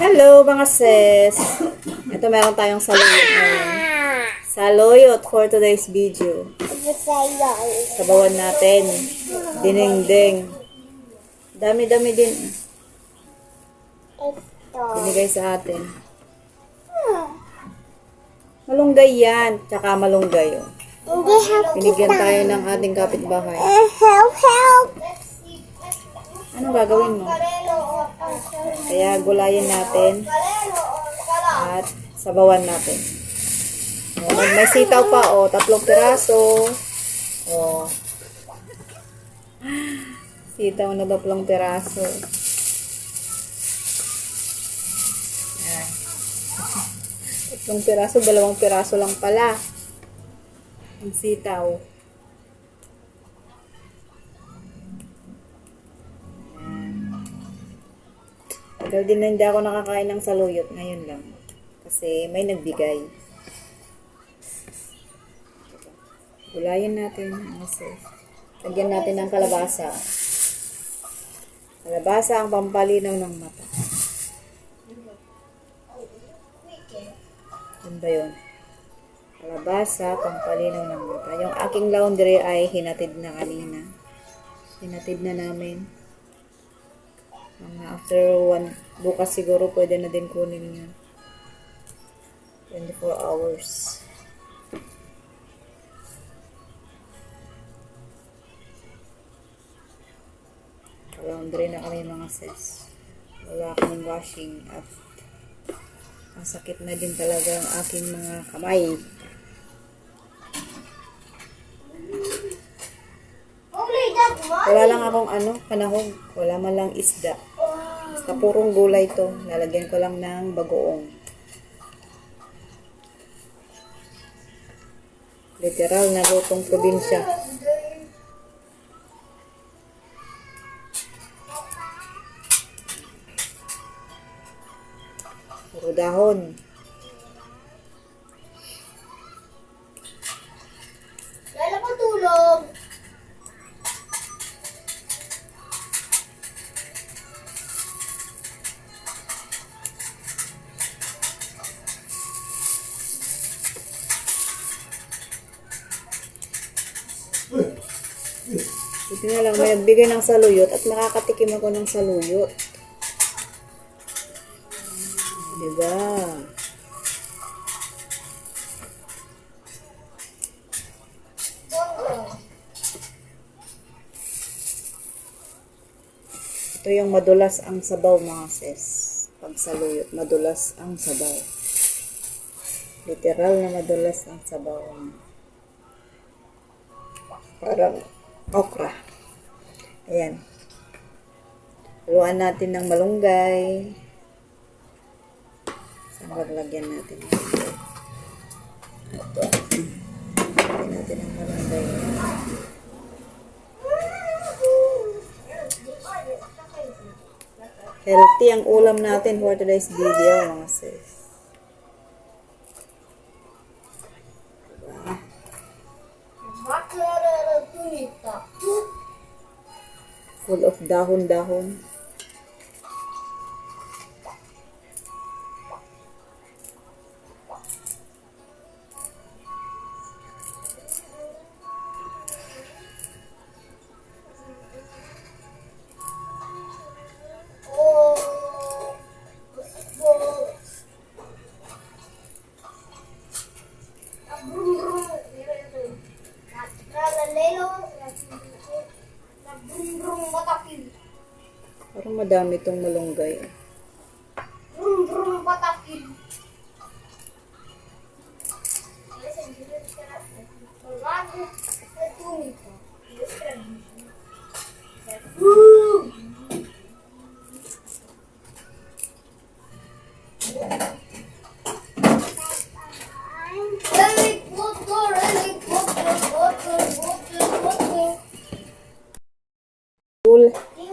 Hello mga sis! Ito meron tayong saluyot ngayon. Saluyot for today's video. Sabawan natin. Dinengdeng. Dami-dami din. Binigay sa atin. Malunggay yan. Tsaka malunggay. Oh. Binigyan tayo ng ating kapitbahay. Help! Anong gagawin mo? Kaya gulayin natin at sabawan natin. May sitaw pa, 3 piraso. Sitaw na 3 piraso. Ayan. 3 piraso, 2 piraso lang pala. Ang sitaw. Tagal din na hindi ako nakakain ng saluyot. Ngayon lang. Kasi may nagbigay. Gulayin natin. Lagyan natin ng kalabasa. Kalabasa ang pampalinaw ng mata. Yun ba yun? Kalabasa, pampalinaw ng mata. Yung aking laundry ay hinatid na kanina. Hinatid na namin. After bukas siguro pwede na din kunin yun. 24 hours. Laundry na kami mga sis. Wala akong washing at ang sakit na din talaga ang aking mga kamay. Wala lang akong panahon. Wala man lang isda. Basta purong gulay to. Lalagyan ko lang ng bagoong. Literal na lutong probinsya. Puro dahon. Lala ko tulog. Buti na lang, may nagbigay ng saluyot at makakatikim ako ng saluyot. Diba? Ito yung madulas ang sabaw mga sis. Pag saluyot, madulas ang sabaw. Literal na madulas ang sabaw. Parang okra. Ayan. Haluan natin ng malunggay. Saan maglagyan natin? Lagyan natin ng malunggay. Healthy ang ulam natin for today's video, mga sis. Full of dahon-dahon. Parang madami itong malunggay.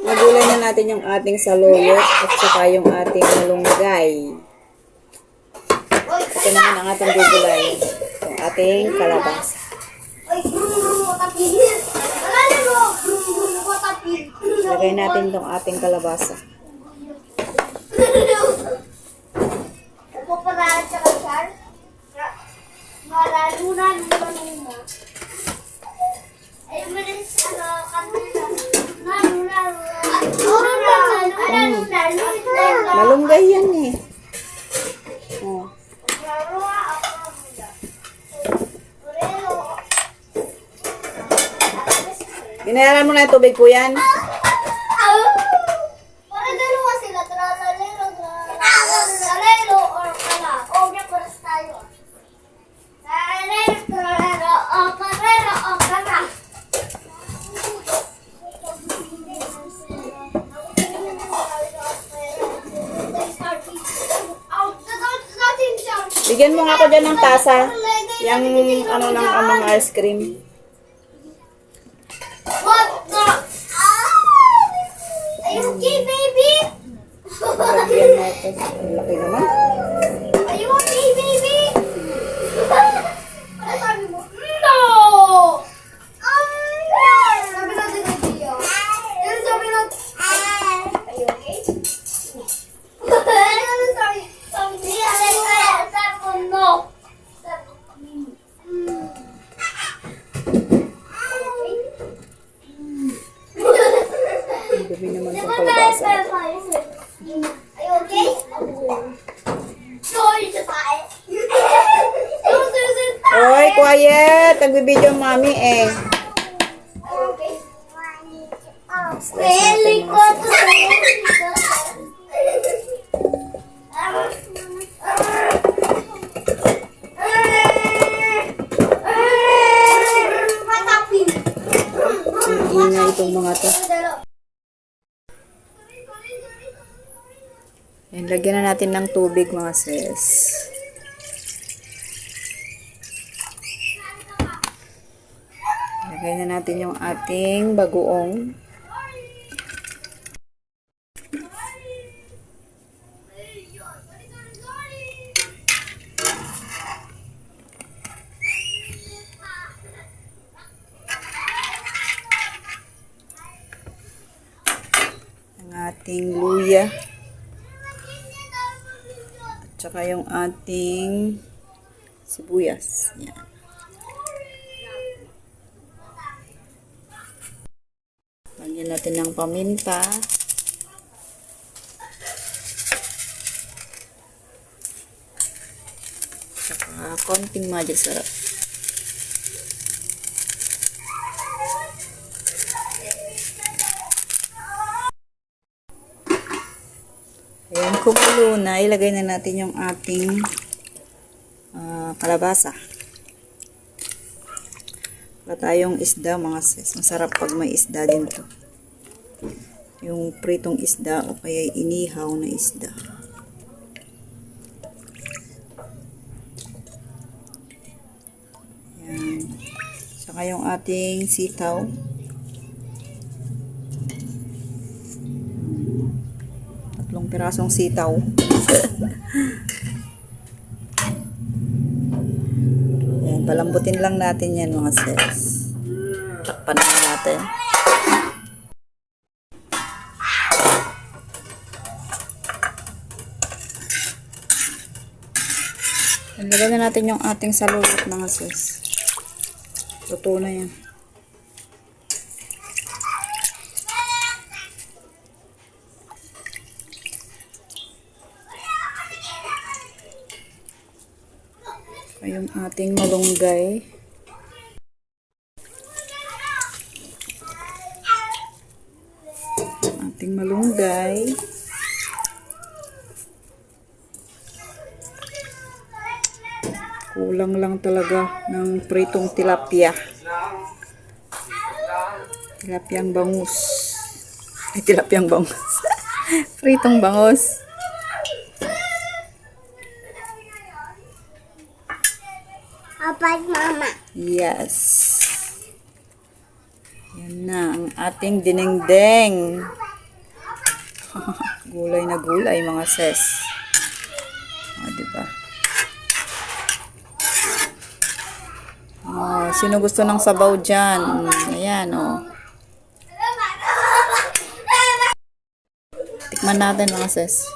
Magulay na natin yung ating saluyot at saka yung ating malunggay. Ito naman ang ating gugulay. Yung ating kalabasa. Lagay natin itong ating kalabasa. Luna. Ay, malis, kanila. Luna. Malunggay yan eh. Oh. Binayaran mo na yung tubig po yan? Para dalawa sila, tralalero or kala. O, may paras tayo. Tralalero o kala. Bigyan mo nga ako dyan ng tasa. Yung ano ng amang ice cream. What the? Are you okay, baby? Lagyan mo ito. Ang laki naman. Are you okay, baby? Ano sabi mo? No! Sabi natin ng Gio. Pero sabi natin... Are you okay? Ano sabi? Sabi niya, sabi ko no. Ang dumi naman itong kalabasa. Are you okay? Sorry to fight. Oy, quiet! Nagbibideo ang mami eh. Really good to Ang ingay itong mga to. Ayan, lagyan na natin ng tubig mga sis. Lagay na natin yung ating bagoong. Ang ating luya. At saka yung ating sibuyas. Yan. Lagyan natin ng paminta. Saka konting magic sarap. Ayan, kumulo na. Ilagay na natin yung ating kalabasa. Wala tayong isda mga sis. Masarap pag may isda din to. Yung pritong isda o kaya inihaw na isda. Ayan. Saka yung ating sitaw. Tatlong pirasong sitaw. Ayan, palambutin lang natin yan mga sis. Takpan na natin. Lagyan na natin yung ating saluyot mga sis. Luto na yan. Yung ating malunggay. Ating malunggay. Kulang lang talaga ng pritong tilapia. Tilapiang bangus. Ay, tilapiang bangus. Pritong bangus. Apat, mama. Yes. Yan na ang ating dinengdeng. Gulay na gulay mga sis. Diba? Sino gusto ng sabaw dyan? Ayan, Tikman natin mga sis.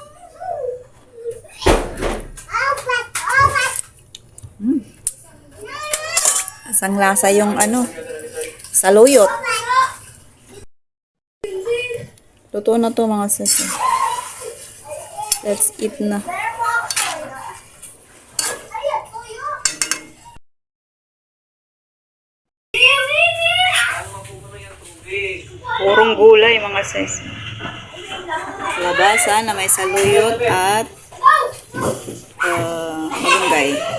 Lasang lasa yung ano, saluyot. Totoo na to mga sis. Let's eat na. Purong gulay mga sis. Labasan na may saluyot at malunggay.